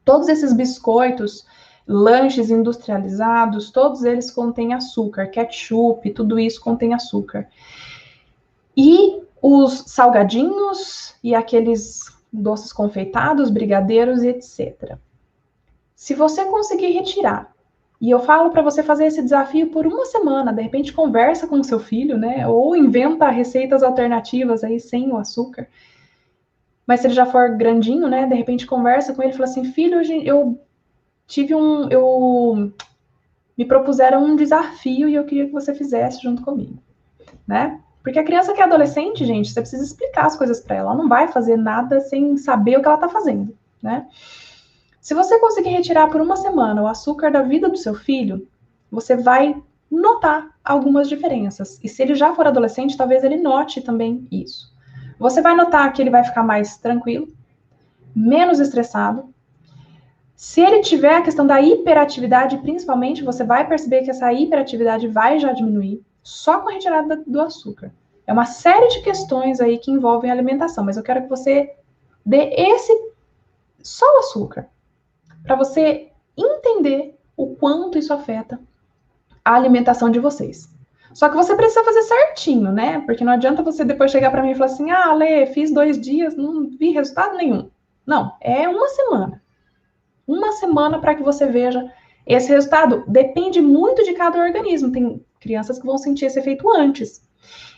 Todos esses biscoitos, lanches industrializados, todos eles contêm açúcar, ketchup, tudo isso contém açúcar. E os salgadinhos e aqueles doces confeitados, brigadeiros e etc. Se você conseguir retirar, e eu falo para você fazer esse desafio por uma semana, de repente conversa com o seu filho, né? Ou inventa receitas alternativas aí sem o açúcar. Mas se ele já for grandinho, né? De repente conversa com ele e fala assim, filho, me propuseram um desafio e eu queria que você fizesse junto comigo, né? Porque a criança que é adolescente, gente, você precisa explicar as coisas para ela. Ela não vai fazer nada sem saber o que ela está fazendo, né? Se você conseguir retirar por uma semana o açúcar da vida do seu filho, você vai notar algumas diferenças. E se ele já for adolescente, talvez ele note também isso. Você vai notar que ele vai ficar mais tranquilo, menos estressado. Se ele tiver a questão da hiperatividade, principalmente, você vai perceber que essa hiperatividade vai já diminuir só com a retirada do açúcar. É uma série de questões aí que envolvem a alimentação, mas eu quero que você dê só o açúcar, para você entender o quanto isso afeta a alimentação de vocês. Só que você precisa fazer certinho, né? Porque não adianta você depois chegar para mim e falar assim, Lê, fiz 2 dias, não vi resultado nenhum. Não, é uma semana. Uma semana para que você veja esse resultado. Depende muito de cada organismo. Tem crianças que vão sentir esse efeito antes.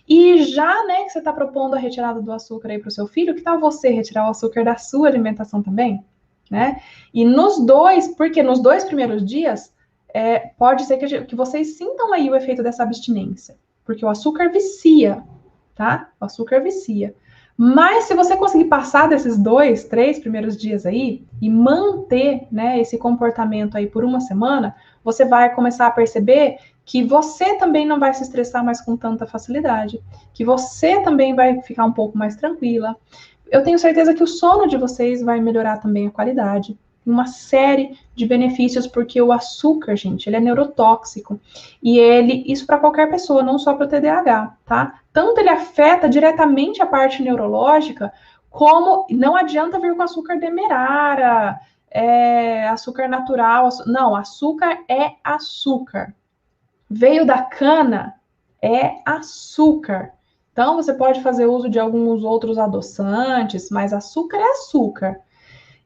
E já, né, que você está propondo a retirada do açúcar aí para o seu filho, que tal você retirar o açúcar da sua alimentação também? Né? E porque nos 2 primeiros dias, pode ser que vocês sintam aí o efeito dessa abstinência. Porque o açúcar vicia, tá? O açúcar vicia. Mas se você conseguir passar desses 2, 3 primeiros dias aí e manter, né, esse comportamento aí por uma semana, você vai começar a perceber que você também não vai se estressar mais com tanta facilidade, que você também vai ficar um pouco mais tranquila. Eu tenho certeza que o sono de vocês vai melhorar também a qualidade. Uma série de benefícios, porque o açúcar, gente, ele é neurotóxico. E isso para qualquer pessoa, não só para o TDAH, tá? Tanto ele afeta diretamente a parte neurológica, como não adianta vir com açúcar demerara, açúcar natural. Não, açúcar é açúcar. Veio da cana, é açúcar. Então, você pode fazer uso de alguns outros adoçantes, mas açúcar é açúcar.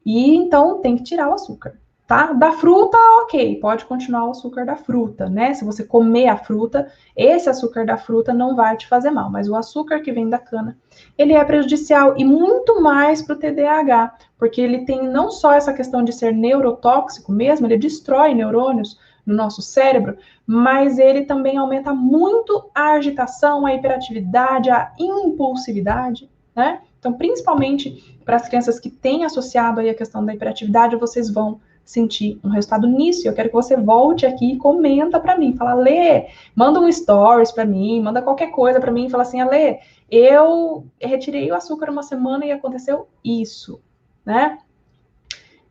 E então tem que tirar o açúcar, tá? Da fruta, ok, pode continuar o açúcar da fruta, né? Se você comer a fruta, esse açúcar da fruta não vai te fazer mal, mas o açúcar que vem da cana, ele é prejudicial e muito mais para o TDAH, porque ele tem não só essa questão de ser neurotóxico mesmo, ele destrói neurônios no nosso cérebro, mas ele também aumenta muito a agitação, a hiperatividade, a impulsividade, né? Então, principalmente para as crianças que têm associado aí a questão da hiperatividade, vocês vão sentir um resultado nisso. Eu quero que você volte aqui e comenta para mim, fala, Lê, manda um stories para mim, manda qualquer coisa para mim, fala assim, Lê, eu retirei o açúcar uma semana e aconteceu isso, né?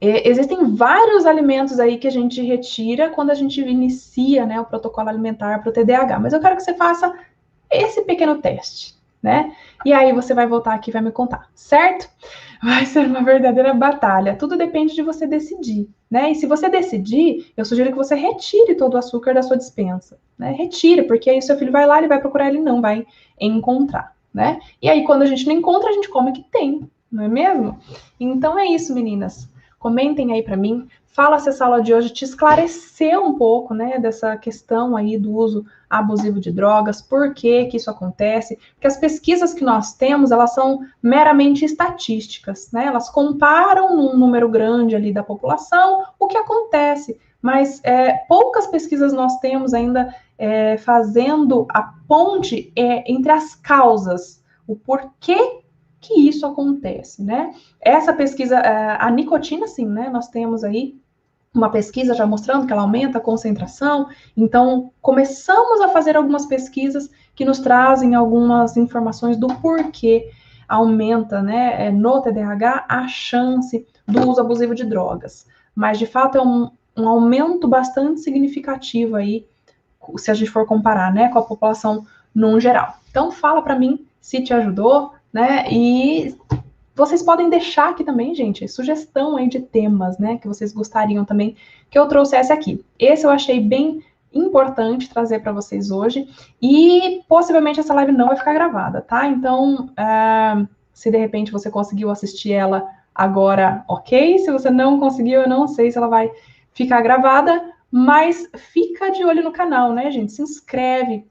Existem vários alimentos aí que a gente retira quando a gente inicia, né, o protocolo alimentar para o TDAH, mas eu quero que você faça esse pequeno teste, né? E aí você vai voltar aqui e vai me contar, certo? Vai ser uma verdadeira batalha. Tudo depende de você decidir, né? E se você decidir, eu sugiro que você retire todo o açúcar da sua despensa, né? Retire, porque aí seu filho vai lá, ele vai procurar, ele não vai encontrar, né? E aí quando a gente não encontra, a gente come o que tem, não é mesmo? Então é isso, meninas. Comentem aí para mim. Fala se essa aula de hoje te esclareceu um pouco, né, dessa questão aí do uso abusivo de drogas, por que isso acontece, porque as pesquisas que nós temos, elas são meramente estatísticas, né, elas comparam num número grande ali da população o que acontece, mas poucas pesquisas nós temos ainda fazendo a ponte entre as causas, o porquê que isso acontece, né? Essa pesquisa, a nicotina, sim, né? Nós temos aí uma pesquisa já mostrando que ela aumenta a concentração, então começamos a fazer algumas pesquisas que nos trazem algumas informações do porquê aumenta, né, no TDAH a chance do uso abusivo de drogas. Mas, de fato, é um aumento bastante significativo aí, se a gente for comparar, né, com a população no geral. Então, fala para mim se te ajudou, né, e vocês podem deixar aqui também, gente, sugestão aí de temas, né, que vocês gostariam também que eu trouxesse aqui. Esse eu achei bem importante trazer para vocês hoje e possivelmente essa live não vai ficar gravada, tá? Então, se de repente você conseguiu assistir ela agora, ok. Se você não conseguiu, eu não sei se ela vai ficar gravada, mas fica de olho no canal, né, gente? Se inscreve.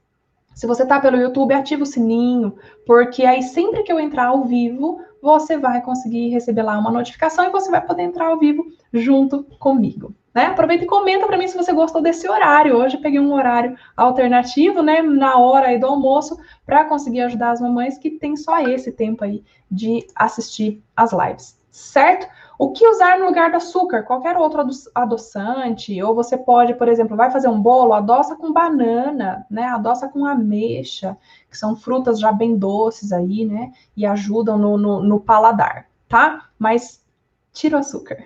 Se você tá pelo YouTube, ativa o sininho, porque aí sempre que eu entrar ao vivo, você vai conseguir receber lá uma notificação e você vai poder entrar ao vivo junto comigo, né? Aproveita e comenta para mim se você gostou desse horário. Hoje eu peguei um horário alternativo, né, na hora aí do almoço, para conseguir ajudar as mamães que tem só esse tempo aí de assistir as lives, certo? O que usar no lugar do açúcar? Qualquer outro adoçante, ou você pode, por exemplo, vai fazer um bolo, adoça com banana, né? Adoça com ameixa, que são frutas já bem doces aí, né? E ajudam no paladar, tá? Mas tira o açúcar.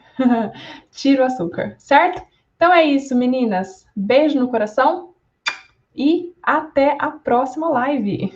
Tira o açúcar, certo? Então é isso, meninas. Beijo no coração e até a próxima live.